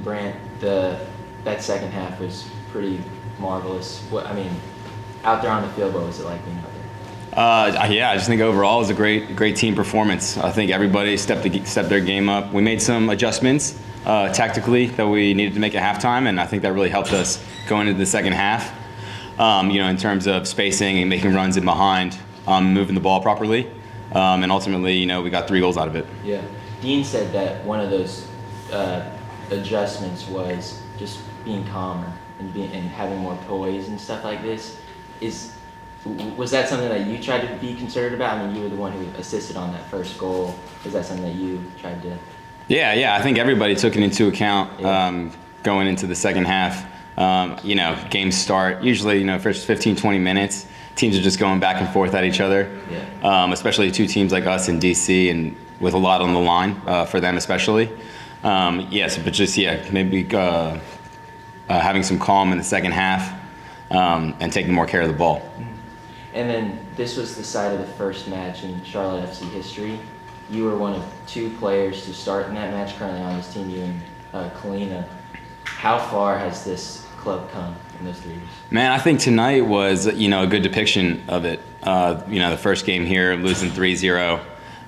And Brandt, that second half was pretty marvelous. Out there on the field, what was it like being out there? Yeah, I just think overall it was a great team performance. I think everybody stepped their game up. We made some adjustments tactically that we needed to make at halftime, and I think that really helped us going into the second half. In terms of spacing and making runs in behind, moving the ball properly, and ultimately, we got 3 goals out of it. Yeah, Dean said that one of those adjustments was just being calmer and having more poise and stuff like this. Was that something that you tried to be considerate about? I mean, you were the one who assisted on that first goal. Is that something that you tried to? Yeah. I think everybody took it into account going into the second half. Games start usually, first 15, 20 minutes. Teams are just going back and forth at each other, especially 2 teams like us in DC and with a lot on the line for them especially. Maybe having some calm in the second half and taking more care of the ball. And then this was the site of the first match in Charlotte FC history. You were one of 2 players to start in that match currently on this team, you and Kalina. How far has this club come in those 3 years? Man, I think tonight was, a good depiction of it. The first game here, losing 3-0,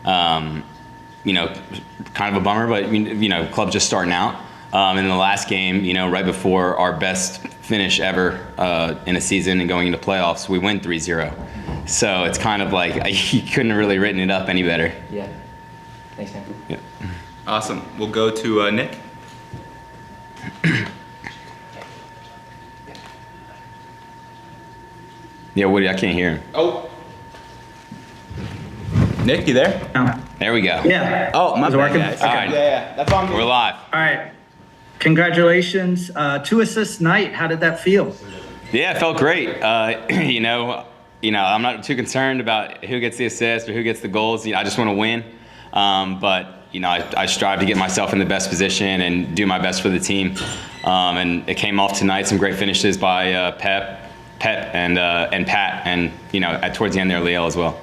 kind of a bummer, but, club just starting out. In the last game, right before our best finish ever in a season and going into playoffs, we win 3-0. So it's kind of like you couldn't have really written it up any better. Yeah. Thanks, man. Yeah. Awesome. We'll go to Nick. Yeah, Woody, I can't hear him. Oh. Nick, you there? No. There we go. Yeah. Oh, my Is it bad, working? guys. All right. Yeah. That's on me. We're live. All right. Congratulations. 2 assists tonight. How did that feel? Yeah, it felt great. I'm not too concerned about who gets the assist or who gets the goals. I just want to win. I strive to get myself in the best position and do my best for the team. And it came off tonight. Some great finishes by Pep and Pat, and towards the end there, Liel as well.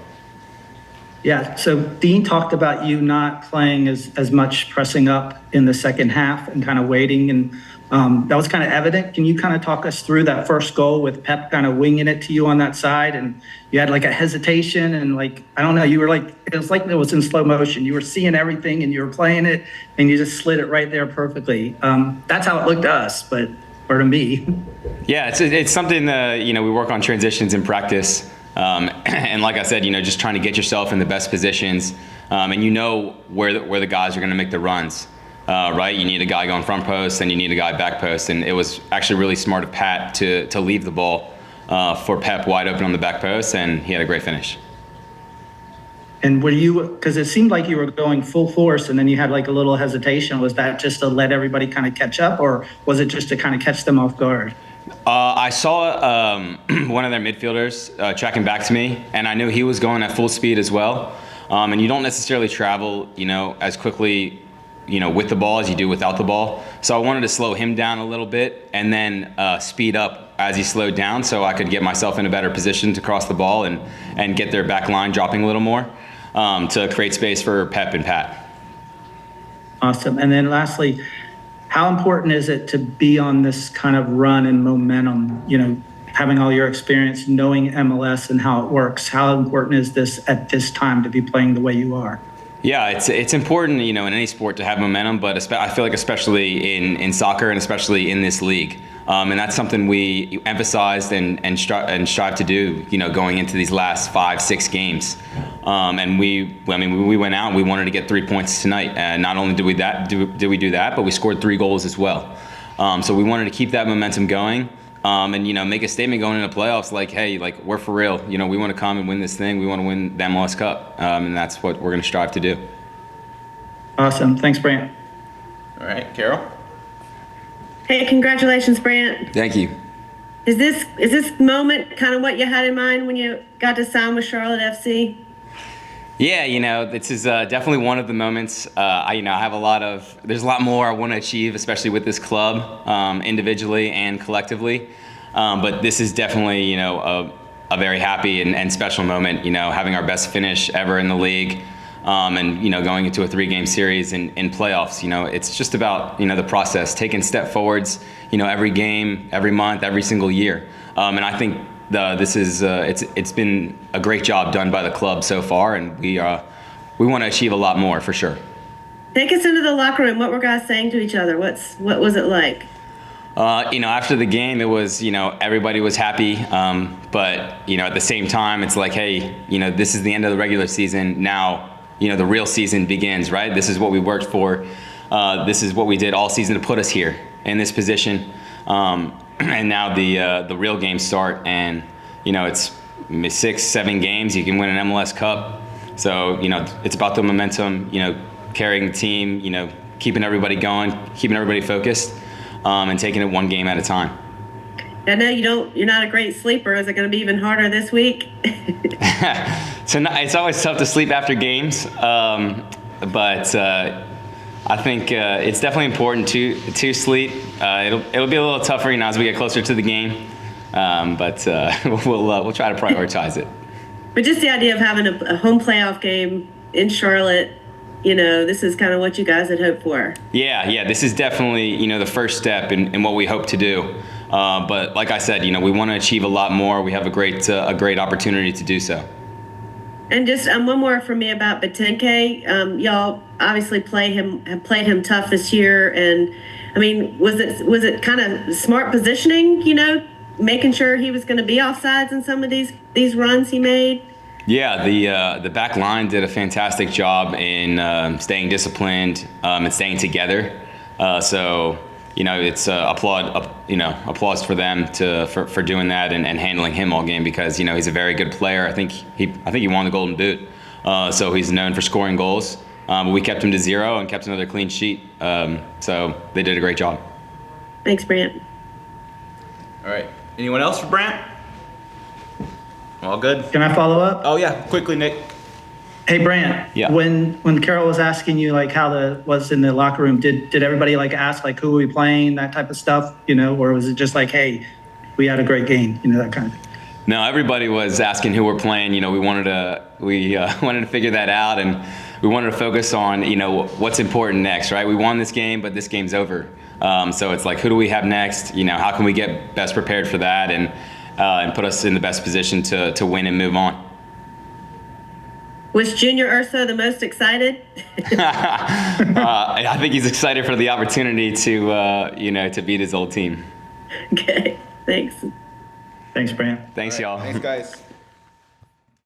Yeah. So Dean talked about you not playing as much pressing up in the second half and kind of waiting, and that was kind of evident. Can you kind of talk us through that first goal with Pep kind of winging it to you on that side, and you had like a hesitation and I don't know, you were it was like it was in slow motion. You were seeing everything and you were playing it and you just slid it right there perfectly. That's how it looked to us, or to me. Yeah, it's something that we work on transitions in practice. And like I said, just trying to get yourself in the best positions, and where the guys are going to make the runs, right? You need a guy going front post, and you need a guy back post, and it was actually really smart of Pat to leave the ball for Pep wide open on the back post, and he had a great finish. And because it seemed like you were going full force and then you had like a little hesitation, was that just to let everybody kind of catch up, or was it just to kind of catch them off guard? I saw one of their midfielders tracking back to me, and I knew he was going at full speed as well. And you don't necessarily travel, as quickly, with the ball as you do without the ball. So I wanted to slow him down a little bit and then speed up as he slowed down, so I could get myself in a better position to cross the ball and get their back line dropping a little more to create space for Pep and Pat. Awesome. And then lastly, how important is it to be on this kind of run and momentum, having all your experience, knowing MLS and how it works? How important is this at this time to be playing the way you are? Yeah, it's important, in any sport to have momentum, but I feel like especially in soccer and especially in this league. And that's something we emphasized and strive to do, going into these last 5-6 games. And we went out and we wanted to get 3 points tonight. And not only did we do that, but we scored 3 goals as well. So we wanted to keep that momentum going. And make a statement going into playoffs like, hey, we're for real. We want to come and win this thing. We want to win the MLS Cup, and that's what we're going to strive to do. Awesome. Thanks, Brandt. All right, Carol. Hey, congratulations, Brandt. Thank you. Is this moment kind of what you had in mind when you got to sign with Charlotte FC? Yeah, this is definitely one of the moments. I have there's a lot more I want to achieve, especially with this club, individually and collectively. But this is definitely, a very happy and special moment, having our best finish ever in the league, and going into a 3-game series in playoffs. It's just about the process, taking step forwards. Every game, every month, every single year. And I think this is it's been a great job done by the club so far, and we want to achieve a lot more for sure. Take us into the locker room. What were guys saying to each other? What was it like? After the game, it was, everybody was happy. But, at the same time, it's like, hey, this is the end of the regular season. Now, the real season begins, right? This is what we worked for. This is what we did all season to put us here in this position. And now the real games start, and, it's 6-7 games. You can win an MLS Cup. So, it's about the momentum, carrying the team, keeping everybody going, keeping everybody focused. And taking it one game at a time. I know you're not a great sleeper. Is it going to be even harder this week? So it's always tough to sleep after games, but I think it's definitely important to sleep. It'll be a little tougher, as we get closer to the game, but we'll try to prioritize it. But just the idea of having a home playoff game in Charlotte. This is kind of what you guys had hoped for. Yeah, this is definitely, the first step in what we hope to do. But like I said, we want to achieve a lot more. We have a great opportunity to do so. And just one more from me about Batenke. Y'all obviously have played him tough this year. And, was it kind of smart positioning, making sure he was going to be offsides in some of these runs he made? Yeah, the back line did a fantastic job in staying disciplined and staying together. So it's applause for them for doing that and handling him all game, because he's a very good player. I think he won the Golden Boot. So he's known for scoring goals. But we kept him to 0 and kept another clean sheet. So they did a great job. Thanks, Brandt. All right. Anyone else for Brandt? All good? Can I follow up? Oh, yeah. Quickly, Nick. Hey, Brandt. Yeah. When Carol was asking you how was in the locker room, did everybody ask who are we playing, that type of stuff, or was it just hey, we had a great game, that kind of thing? No, everybody was asking who we're playing. We wanted to figure that out, and we wanted to focus on what's important next, right? We won this game, but this game's over. So it's who do we have next? How can we get best prepared for that and put us in the best position to win and move on. Was Junior Urso the most excited? I think he's excited for the opportunity to beat his old team. Okay, thanks. Thanks, Brandt. Thanks, y'all. Thanks, guys.